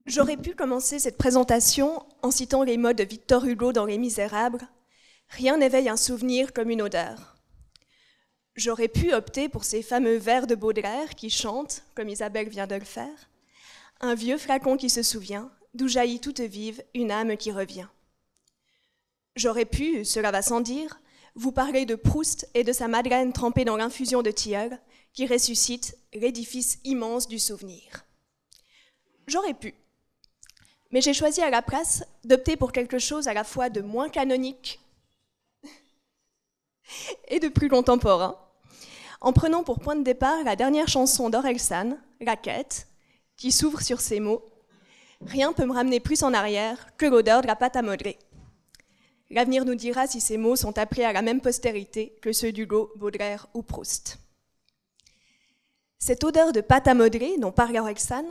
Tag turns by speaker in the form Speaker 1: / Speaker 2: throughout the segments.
Speaker 1: J'aurais pu commencer cette présentation en citant les mots de Victor Hugo dans Les Misérables. Rien n'éveille un souvenir comme une odeur. J'aurais pu opter pour ces fameux vers de Baudelaire qui chantent, comme Isabelle vient de le faire, un vieux flacon qui se souvient, d'où jaillit toute vive une âme qui revient. J'aurais pu, cela va sans dire, vous parler de Proust et de sa Madeleine trempée dans l'infusion de tilleul qui ressuscite l'édifice immense du souvenir. J'aurais pu. Mais j'ai choisi à la place d'opter pour quelque chose à la fois de moins canonique et de plus contemporain, en prenant pour point de départ la dernière chanson d'Orelsan, La Quête, qui s'ouvre sur ces mots « Rien peut me ramener plus en arrière que l'odeur de la pâte à modeler ». L'avenir nous dira si ces mots sont appelés à la même postérité que ceux d'Hugo, Baudelaire ou Proust. Cette odeur de pâte à modeler dont parle Orelsan,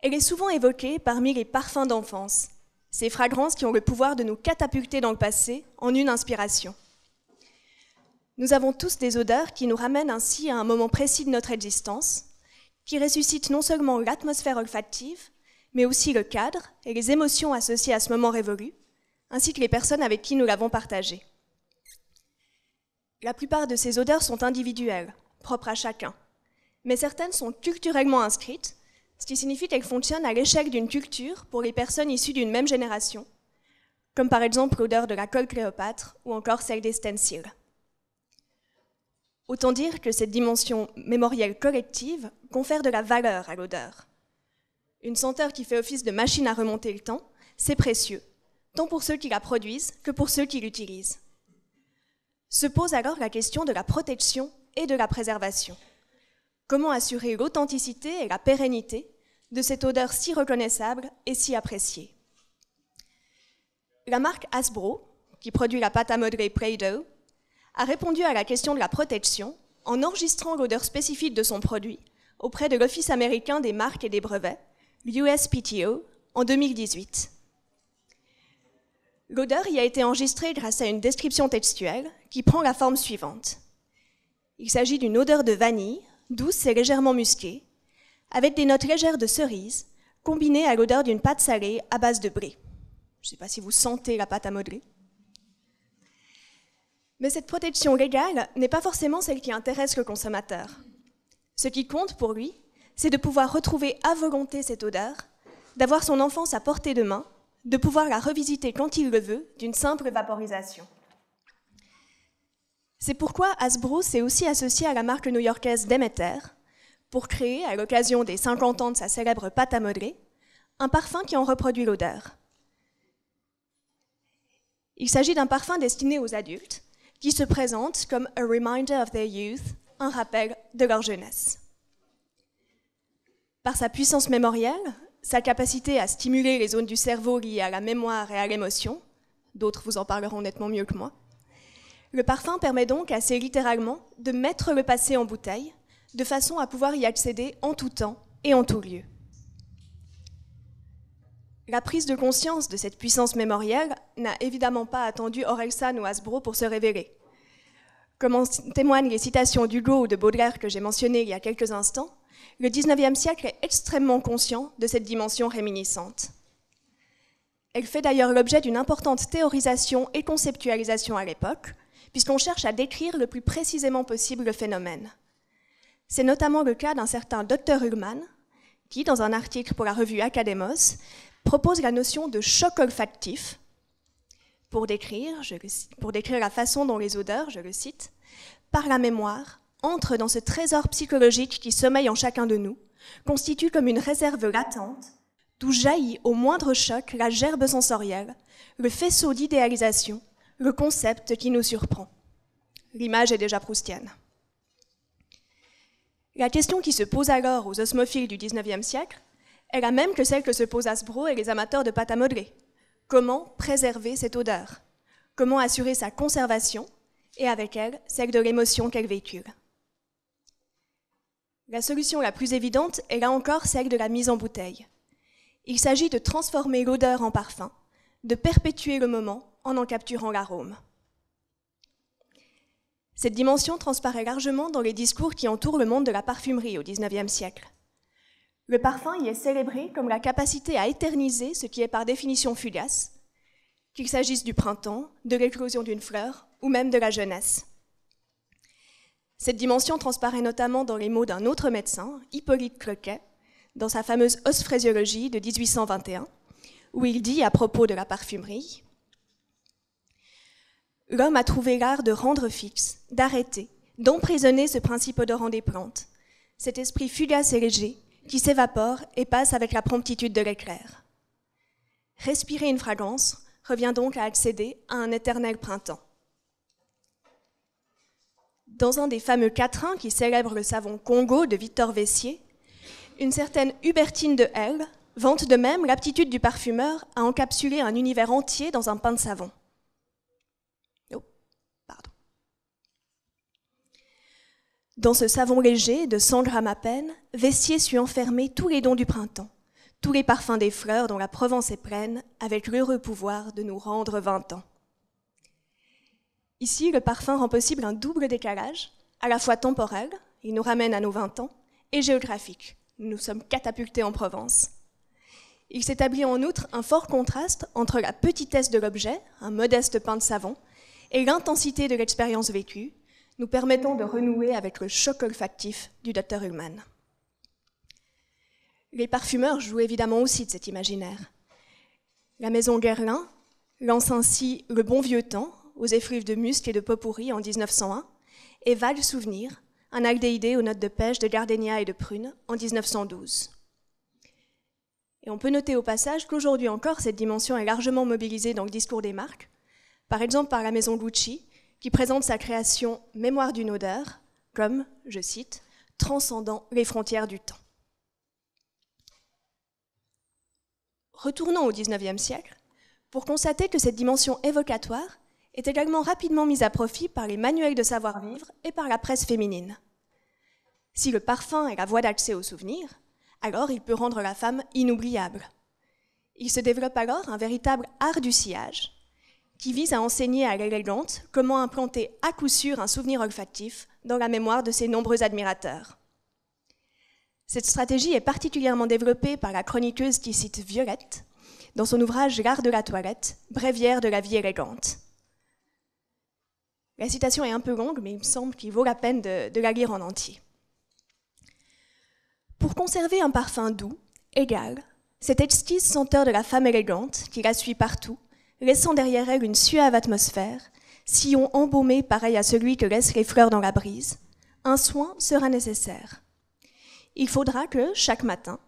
Speaker 1: elle est souvent évoquée parmi les parfums d'enfance, ces fragrances qui ont le pouvoir de nous catapulter dans le passé en une inspiration. Nous avons tous des odeurs qui nous ramènent ainsi à un moment précis de notre existence, qui ressuscitent non seulement l'atmosphère olfactive, mais aussi le cadre et les émotions associées à ce moment révolu, ainsi que les personnes avec qui nous l'avons partagé. La plupart de ces odeurs sont individuelles, propres à chacun, mais certaines sont culturellement inscrites, ce qui signifie qu'elles fonctionnent à l'échelle d'une culture pour les personnes issues d'une même génération, comme par exemple l'odeur de la colle Cléopâtre ou encore celle des stencils. Autant dire que cette dimension mémorielle collective confère de la valeur à l'odeur. Une senteur qui fait office de machine à remonter le temps, c'est précieux, tant pour ceux qui la produisent que pour ceux qui l'utilisent. Se pose alors la question de la protection et de la préservation. Comment assurer l'authenticité et la pérennité de cette odeur si reconnaissable et si appréciée? La marque Hasbro, qui produit la pâte à modeler Play-Doh, a répondu à la question de la protection en enregistrant l'odeur spécifique de son produit auprès de l'Office américain des marques et des brevets, l'USPTO, en 2018. L'odeur y a été enregistrée grâce à une description textuelle qui prend la forme suivante. Il s'agit d'une odeur de vanille, douce et légèrement musquée, avec des notes légères de cerise, combinées à l'odeur d'une pâte salée à base de brie. Je ne sais pas si vous sentez la pâte à modeler. Mais cette protection légale n'est pas forcément celle qui intéresse le consommateur. Ce qui compte pour lui, c'est de pouvoir retrouver à volonté cette odeur, d'avoir son enfance à portée de main, de pouvoir la revisiter quand il le veut, d'une simple vaporisation. C'est pourquoi Hasbro s'est aussi associé à la marque new-yorkaise Demeter pour créer, à l'occasion des 50 ans de sa célèbre pâte à modeler, un parfum qui en reproduit l'odeur. Il s'agit d'un parfum destiné aux adultes qui se présente comme « a reminder of their youth », un rappel de leur jeunesse. Par sa puissance mémorielle, sa capacité à stimuler les zones du cerveau liées à la mémoire et à l'émotion, d'autres vous en parleront nettement mieux que moi, le parfum permet donc assez littéralement de mettre le passé en bouteille, de façon à pouvoir y accéder en tout temps et en tout lieu. La prise de conscience de cette puissance mémorielle n'a évidemment pas attendu Orelsan ou Hasbro pour se révéler. Comme en témoignent les citations d'Hugo ou de Baudelaire que j'ai mentionnées il y a quelques instants, le XIXe siècle est extrêmement conscient de cette dimension réminiscente. Elle fait d'ailleurs l'objet d'une importante théorisation et conceptualisation à l'époque, puisqu'on cherche à décrire le plus précisément possible le phénomène. C'est notamment le cas d'un certain Dr Ullmann, qui, dans un article pour la revue Academos, propose la notion de choc olfactif pour décrire la façon dont les odeurs, je le cite, par la mémoire, entrent dans ce trésor psychologique qui sommeille en chacun de nous, constitue comme une réserve latente, d'où jaillit au moindre choc la gerbe sensorielle, le faisceau d'idéalisation, le concept qui nous surprend. L'image est déjà proustienne. La question qui se pose alors aux osmophiles du XIXe siècle est la même que celle que se posent Hasbro et les amateurs de pâte à modeler. Comment préserver cette odeur? Comment assurer sa conservation et avec elle, celle de l'émotion qu'elle véhicule? La solution la plus évidente est là encore celle de la mise en bouteille. Il s'agit de transformer l'odeur en parfum, de perpétuer le moment en capturant l'arôme. Cette dimension transparaît largement dans les discours qui entourent le monde de la parfumerie au XIXe siècle. Le parfum y est célébré comme la capacité à éterniser ce qui est par définition fugace, qu'il s'agisse du printemps, de l'éclosion d'une fleur ou même de la jeunesse. Cette dimension transparaît notamment dans les mots d'un autre médecin, Hippolyte Cloquet, dans sa fameuse Osphrésiologie de 1821, où il dit à propos de la parfumerie « L'homme a trouvé l'art de rendre fixe, d'arrêter, d'emprisonner ce principe odorant des plantes, cet esprit fugace et léger qui s'évapore et passe avec la promptitude de l'éclair. Respirer une fragrance revient donc à accéder à un éternel printemps. » Dans un des fameux quatrains qui célèbre le savon Congo de Victor Vessier, une certaine Hubertine de Hell vante de même l'aptitude du parfumeur à encapsuler un univers entier dans un pain de savon. Dans ce savon léger de 100 grammes à peine, Vessier sut enfermer tous les dons du printemps, tous les parfums des fleurs dont la Provence est pleine, avec l'heureux pouvoir de nous rendre 20 ans. Ici, le parfum rend possible un double décalage, à la fois temporel, il nous ramène à nos 20 ans, et géographique, nous nous sommes catapultés en Provence. Il s'établit en outre un fort contraste entre la petitesse de l'objet, un modeste pain de savon, et l'intensité de l'expérience vécue, nous permettant de renouer avec le choc olfactif du Dr Ullmann. Les parfumeurs jouent évidemment aussi de cet imaginaire. La maison Guerlain lance ainsi Le bon vieux temps aux effluves de musc et de pot-pourri en 1901 et Vague souvenir, un aldéhydé aux notes de pêche, de gardénia et de prune en 1912. Et on peut noter au passage qu'aujourd'hui encore, cette dimension est largement mobilisée dans le discours des marques, par exemple par la maison Gucci, qui présente sa création « Mémoire d'une odeur » comme, je cite, « transcendant les frontières du temps ». Retournons au XIXe siècle pour constater que cette dimension évocatoire est également rapidement mise à profit par les manuels de savoir-vivre et par la presse féminine. Si le parfum est la voie d'accès au souvenir, alors il peut rendre la femme inoubliable. Il se développe alors un véritable art du sillage, qui vise à enseigner à l'élégante comment implanter à coup sûr un souvenir olfactif dans la mémoire de ses nombreux admirateurs. Cette stratégie est particulièrement développée par la chroniqueuse qui cite Violette dans son ouvrage L'art de la toilette, bréviaire de la vie élégante. La citation est un peu longue, mais il me semble qu'il vaut la peine de la lire en entier. Pour conserver un parfum doux, égal, cette exquise senteur de la femme élégante qui la suit partout, laissant derrière elle une suave atmosphère, sillon embaumé pareil à celui que laissent les fleurs dans la brise, un soin sera nécessaire. Il faudra que, chaque matin,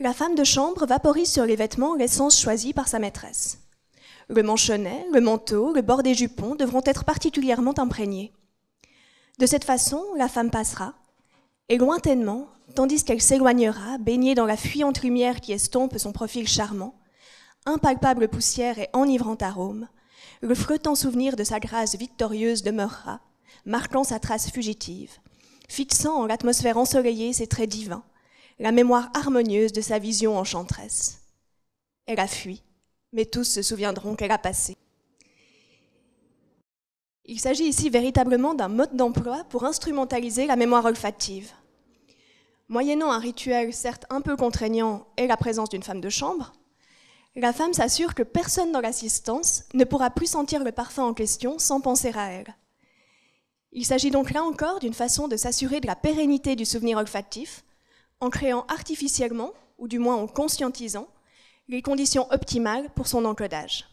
Speaker 1: la femme de chambre vaporise sur les vêtements l'essence choisie par sa maîtresse. Le manchonnet, le manteau, le bord des jupons devront être particulièrement imprégnés. De cette façon, la femme passera, et lointainement, tandis qu'elle s'éloignera, baignée dans la fuyante lumière qui estompe son profil charmant, impalpable poussière et enivrant arôme, le flottant souvenir de sa grâce victorieuse demeurera, marquant sa trace fugitive, fixant en l'atmosphère ensoleillée ses traits divins, la mémoire harmonieuse de sa vision enchanteresse. Elle a fui, mais tous se souviendront qu'elle a passé. Il s'agit ici véritablement d'un mode d'emploi pour instrumentaliser la mémoire olfactive. Moyennant un rituel certes un peu contraignant et la présence d'une femme de chambre, la femme s'assure que personne dans l'assistance ne pourra plus sentir le parfum en question sans penser à elle. Il s'agit donc là encore d'une façon de s'assurer de la pérennité du souvenir olfactif en créant artificiellement, ou du moins en conscientisant, les conditions optimales pour son encodage.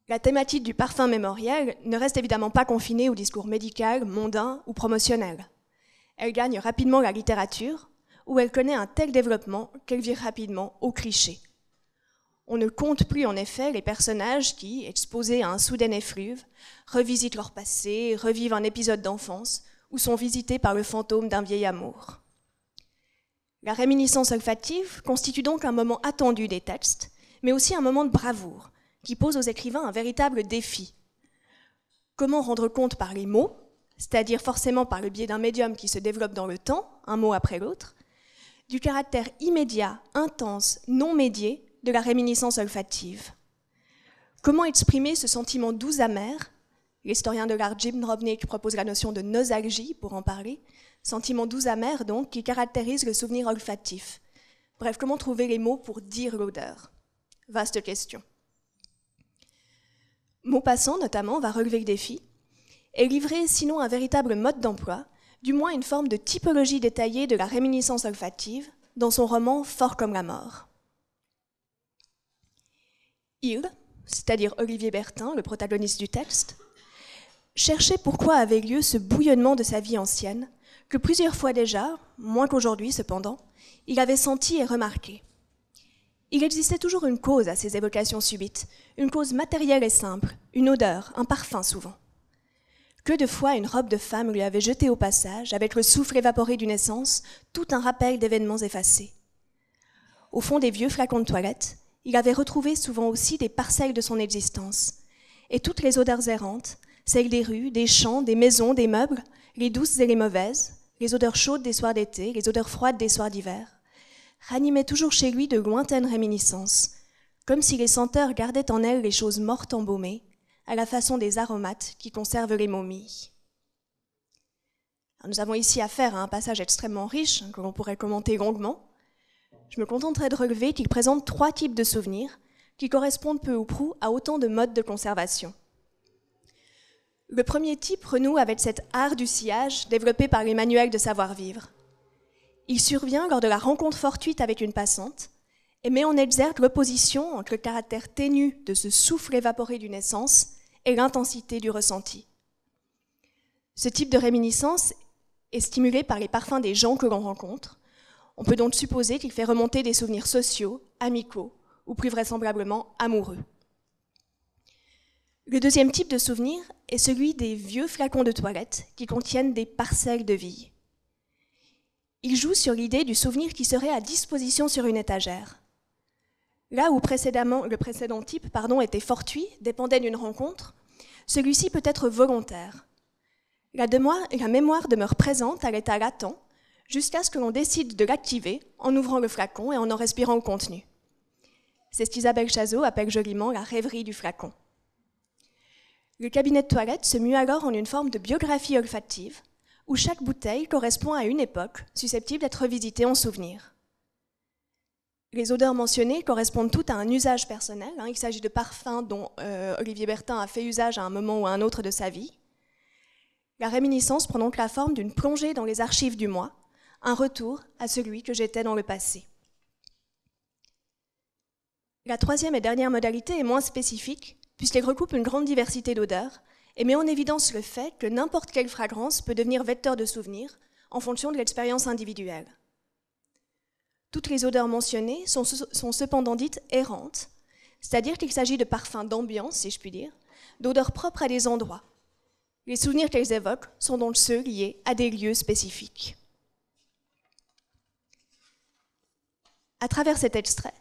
Speaker 1: La thématique du parfum mémoriel ne reste évidemment pas confinée au discours médical, mondain ou promotionnel. Elle gagne rapidement la littérature, où elle connaît un tel développement qu'elle vire rapidement au cliché. On ne compte plus en effet les personnages qui, exposés à un soudain effluve, revisitent leur passé, revivent un épisode d'enfance ou sont visités par le fantôme d'un vieil amour. La réminiscence olfactive constitue donc un moment attendu des textes, mais aussi un moment de bravoure, qui pose aux écrivains un véritable défi. Comment rendre compte par les mots, c'est-à-dire forcément par le biais d'un médium qui se développe dans le temps, un mot après l'autre, du caractère immédiat, intense, non médié de la réminiscence olfactive. Comment exprimer ce sentiment doux amer, l'historien de l'art Jim Drobnik propose la notion de nosalgie pour en parler, Sentiment doux amer, donc, qui caractérise le souvenir olfactif. Bref, comment trouver les mots pour dire l'odeur? Vaste question. Maupassant, notamment, va relever le défi et livrer, sinon un véritable mode d'emploi, du moins une forme de typologie détaillée de la réminiscence olfactive dans son roman Fort comme la mort. Il, c'est-à-dire Olivier Bertin, le protagoniste du texte, cherchait pourquoi avait lieu ce bouillonnement de sa vie ancienne, que plusieurs fois déjà, moins qu'aujourd'hui cependant, il avait senti et remarqué. Il existait toujours une cause à ces évocations subites, une cause matérielle et simple, une odeur, un parfum souvent. Que de fois une robe de femme lui avait jeté au passage, avec le souffle évaporé d'une essence, tout un rappel d'événements effacés. Au fond des vieux flacons de toilette, il avait retrouvé souvent aussi des parcelles de son existence, et toutes les odeurs errantes, celles des rues, des champs, des maisons, des meubles, les douces et les mauvaises, les odeurs chaudes des soirs d'été, les odeurs froides des soirs d'hiver, ranimaient toujours chez lui de lointaines réminiscences, comme si les senteurs gardaient en elles les choses mortes embaumées, à la façon des aromates qui conservent les momies. Alors nous avons ici affaire à un passage extrêmement riche, que l'on pourrait commenter longuement. Je me contenterai de relever qu'il présente 3 types de souvenirs qui correspondent peu ou prou à autant de modes de conservation. Le premier type renoue avec cet art du sillage développé par les manuels de savoir-vivre. Il survient lors de la rencontre fortuite avec une passante et met en exergue l'opposition entre le caractère ténu de ce souffle évaporé d'une essence et l'intensité du ressenti. Ce type de réminiscence est stimulé par les parfums des gens que l'on rencontre. On peut donc supposer qu'il fait remonter des souvenirs sociaux, amicaux ou plus vraisemblablement amoureux. Le deuxième type de souvenir est celui des vieux flacons de toilette qui contiennent des parcelles de vie. Il joue sur l'idée du souvenir qui serait à disposition sur une étagère. Là où le précédent type était fortuit, dépendait d'une rencontre, celui-ci peut être volontaire. La mémoire demeure présente à l'état latent jusqu'à ce que l'on décide de l'activer en ouvrant le flacon et en respirant le contenu. C'est ce qu'Isabelle Chazot appelle joliment la rêverie du flacon. Le cabinet de toilette se mue alors en une forme de biographie olfactive où chaque bouteille correspond à une époque susceptible d'être revisitée en souvenir. Les odeurs mentionnées correspondent toutes à un usage personnel. Il s'agit de parfums dont Olivier Bertin a fait usage à un moment ou à un autre de sa vie. La réminiscence prend donc la forme d'une plongée dans les archives du moi, un retour à celui que j'étais dans le passé. La troisième et dernière modalité est moins spécifique, puisqu'elle recoupe une grande diversité d'odeurs et met en évidence le fait que n'importe quelle fragrance peut devenir vecteur de souvenirs en fonction de l'expérience individuelle. Toutes les odeurs mentionnées sont cependant dites errantes, c'est-à-dire qu'il s'agit de parfums d'ambiance, si je puis dire, d'odeurs propres à des endroits. Les souvenirs qu'elles évoquent sont donc ceux liés à des lieux spécifiques. À travers cet extrait,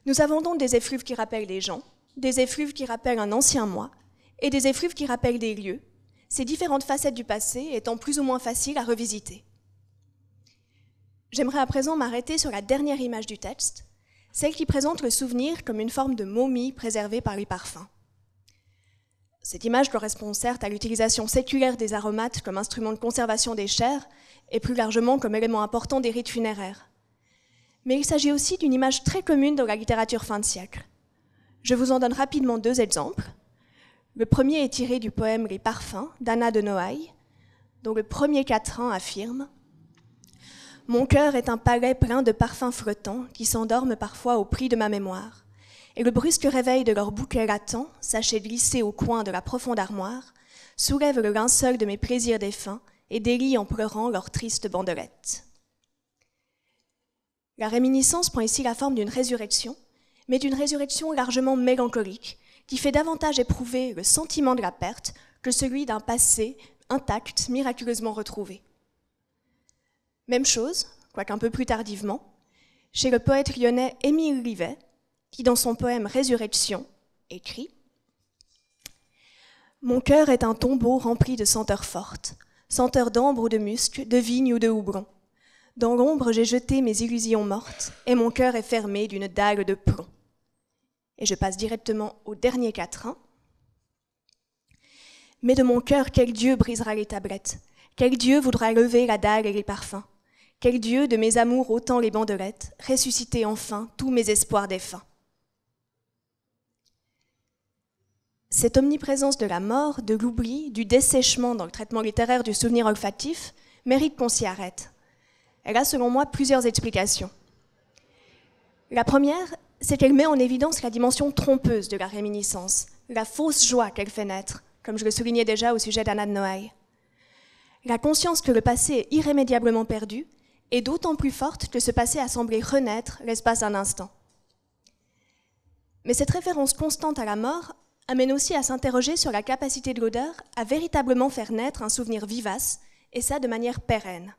Speaker 1: nous avons donc des effluves qui rappellent des gens, des effluves qui rappellent un ancien moi, et des effluves qui rappellent des lieux, ces différentes facettes du passé étant plus ou moins faciles à revisiter. J'aimerais à présent m'arrêter sur la dernière image du texte, celle qui présente le souvenir comme une forme de momie préservée par les parfums. Cette image correspond certes à l'utilisation séculaire des aromates comme instrument de conservation des chairs et plus largement comme élément important des rites funéraires. Mais il s'agit aussi d'une image très commune dans la littérature fin de siècle. Je vous en donne rapidement 2 exemples. Le premier est tiré du poème Les Parfums d'Anna de Noailles, dont le premier quatrain affirme « Mon cœur est un palais plein de parfums flottants qui s'endorment parfois au prix de ma mémoire, et le brusque réveil de leur bouquet latent, sachet glissé au coin de la profonde armoire, soulève le linceul de mes plaisirs défunts et délie en pleurant leur triste bandelette. » La réminiscence prend ici la forme d'une résurrection, mais d'une résurrection largement mélancolique, qui fait davantage éprouver le sentiment de la perte que celui d'un passé intact, miraculeusement retrouvé. Même chose, quoique un peu plus tardivement, chez le poète lyonnais Émile Livet, qui dans son poème Résurrection écrit « Mon cœur est un tombeau rempli de senteurs fortes, senteurs d'ambre ou de musc, de vigne ou de houblon. Dans l'ombre j'ai jeté mes illusions mortes, et mon cœur est fermé d'une dague de plomb. » Et je passe directement au dernier quatrain. « Mais de mon cœur, quel Dieu brisera les tablettes, Quel Dieu voudra lever la dalle et les parfums? Quel Dieu de mes amours autant les bandelettes, ressusciter enfin tous mes espoirs défunts? Cette omniprésence de la mort, de l'oubli, du dessèchement dans le traitement littéraire du souvenir olfactif mérite qu'on s'y arrête. Elle a, selon moi, plusieurs explications. La première, c'est qu'elle met en évidence la dimension trompeuse de la réminiscence, la fausse joie qu'elle fait naître, comme je le soulignais déjà au sujet d'Anna de Noailles. La conscience que le passé est irrémédiablement perdu est d'autant plus forte que ce passé a semblé renaître l'espace d'un instant. Mais cette référence constante à la mort amène aussi à s'interroger sur la capacité de l'odeur à véritablement faire naître un souvenir vivace, et ça de manière pérenne.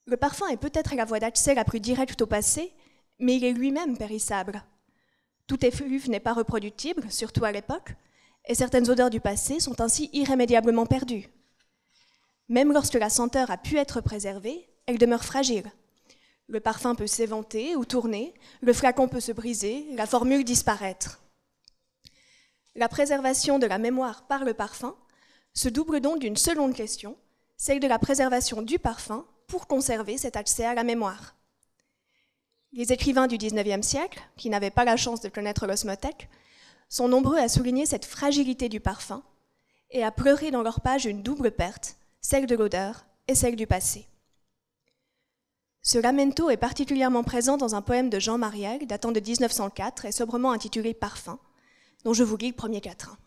Speaker 1: Le parfum est peut-être la voie d'accès la plus directe au passé, mais il est lui-même périssable. Tout effluve n'est pas reproductible, surtout à l'époque, et certaines odeurs du passé sont ainsi irrémédiablement perdues. Même lorsque la senteur a pu être préservée, elle demeure fragile. Le parfum peut s'éventer ou tourner, le flacon peut se briser, la formule disparaître. La préservation de la mémoire par le parfum se double donc d'une seconde question, celle de la préservation du parfum pour conserver cet accès à la mémoire. Les écrivains du XIXe siècle, qui n'avaient pas la chance de connaître l'osmothèque, sont nombreux à souligner cette fragilité du parfum et à pleurer dans leurs pages une double perte, celle de l'odeur et celle du passé. Ce lamento est particulièrement présent dans un poème de Jean Mariel datant de 1904 et sobrement intitulé « Parfum », dont je vous lis le premier quatrain.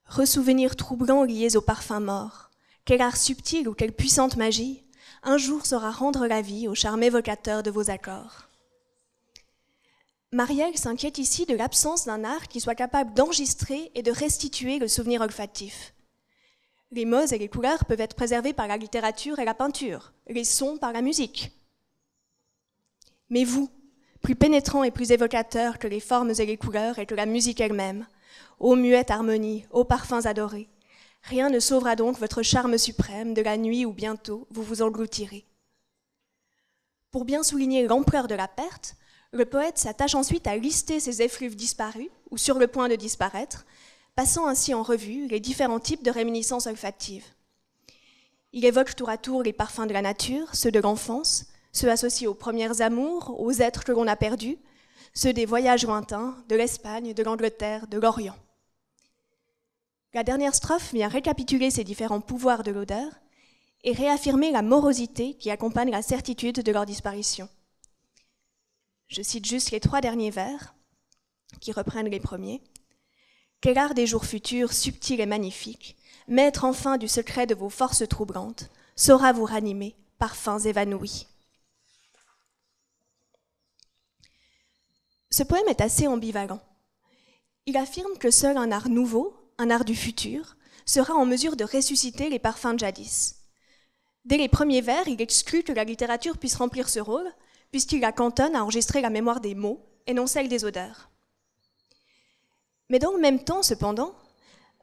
Speaker 1: Ressouvenirs troublants liés au parfum mort, quel art subtil ou quelle puissante magie un jour saura rendre la vie au charme évocateur de vos accords. Mariel s'inquiète ici de l'absence d'un art qui soit capable d'enregistrer et de restituer le souvenir olfactif. Les mots et les couleurs peuvent être préservés par la littérature et la peinture, les sons par la musique. Mais vous, plus pénétrant et plus évocateur que les formes et les couleurs et que la musique elle-même, ô muette harmonie, ô parfums adorés, rien ne sauvera donc votre charme suprême de la nuit où bientôt vous vous engloutirez. Pour bien souligner l'ampleur de la perte, le poète s'attache ensuite à lister ces effluves disparus ou sur le point de disparaître, passant ainsi en revue les différents types de réminiscences olfactives. Il évoque tour à tour les parfums de la nature, ceux de l'enfance, ceux associés aux premières amours, aux êtres que l'on a perdus, ceux des voyages lointains, de l'Espagne, de l'Angleterre, de l'Orient. La dernière strophe vient récapituler ces différents pouvoirs de l'odeur et réaffirmer la morosité qui accompagne la certitude de leur disparition. Je cite juste les 3 derniers vers, qui reprennent les premiers. « Quel art des jours futurs, subtil et magnifique, maître enfin du secret de vos forces troublantes, saura vous ranimer, parfums évanouis. » Ce poème est assez ambivalent. Il affirme que seul un art nouveau, un art du futur, sera en mesure de ressusciter les parfums de jadis. Dès les premiers vers, il exclut que la littérature puisse remplir ce rôle, puisqu'il la cantonne à enregistrer la mémoire des mots et non celle des odeurs. Mais dans le même temps, cependant,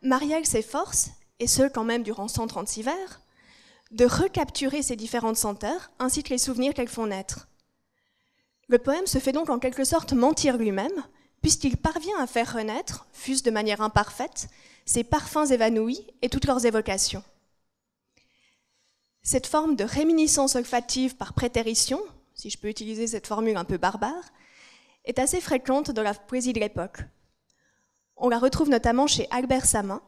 Speaker 1: Mariel s'efforce, et ce quand même durant 136 vers, de recapturer ces différentes senteurs ainsi que les souvenirs qu'elles font naître. Le poème se fait donc en quelque sorte mentir lui-même, puisqu'il parvient à faire renaître, fût-ce de manière imparfaite, ces parfums évanouis et toutes leurs évocations. Cette forme de réminiscence olfactive par prétérition, si je peux utiliser cette formule un peu barbare, est assez fréquente dans la poésie de l'époque. On la retrouve notamment chez Albert Samin,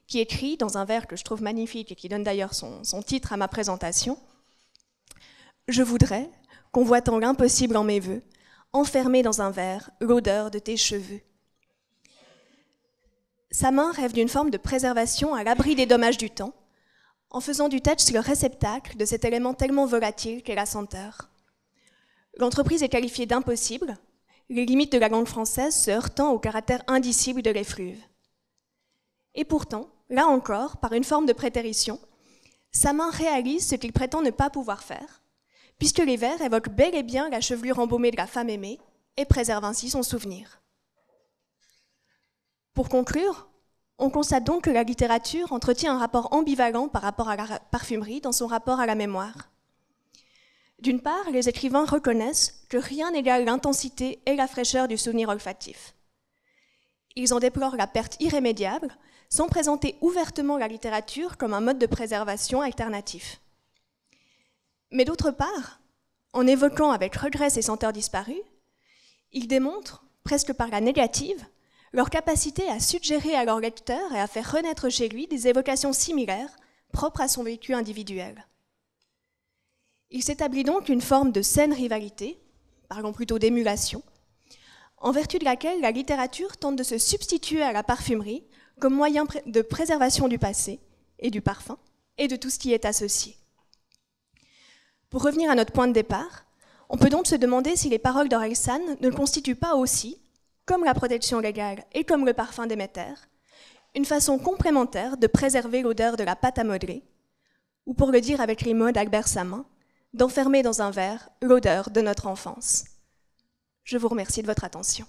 Speaker 1: qui écrit dans un vers que je trouve magnifique et qui donne d'ailleurs son titre à ma présentation, « Je voudrais, convoitant l'impossible en mes vœux, enfermer dans un verre l'odeur de tes cheveux. » Samin rêve d'une forme de préservation à l'abri des dommages du temps, en faisant du texte le réceptacle de cet élément tellement volatile qu'est la senteur. L'entreprise est qualifiée d'impossible, les limites de la langue française se heurtant au caractère indicible de l'effluve. Et pourtant, là encore, par une forme de prétérition, Samin réalise ce qu'il prétend ne pas pouvoir faire, puisque les vers évoquent bel et bien la chevelure embaumée de la femme aimée et préservent ainsi son souvenir. Pour conclure, on constate donc que la littérature entretient un rapport ambivalent par rapport à la parfumerie dans son rapport à la mémoire. D'une part, les écrivains reconnaissent que rien n'égale l'intensité et la fraîcheur du souvenir olfactif. Ils en déplorent la perte irrémédiable, sans présenter ouvertement la littérature comme un mode de préservation alternatif. Mais d'autre part, en évoquant avec regret ces senteurs disparus, ils démontrent, presque par la négative, leur capacité à suggérer à leur lecteur et à faire renaître chez lui des évocations similaires, propres à son vécu individuel. Il s'établit donc une forme de saine rivalité, parlons plutôt d'émulation, en vertu de laquelle la littérature tente de se substituer à la parfumerie comme moyen de préservation du passé et du parfum, et de tout ce qui est associé. Pour revenir à notre point de départ, on peut donc se demander si les paroles d'Orelsan ne constituent pas aussi, comme la protection légale et comme le parfum Déméter, une façon complémentaire de préserver l'odeur de la pâte à modeler, ou pour le dire avec les mots d'Albert Samin, d'enfermer dans un verre l'odeur de notre enfance. Je vous remercie de votre attention.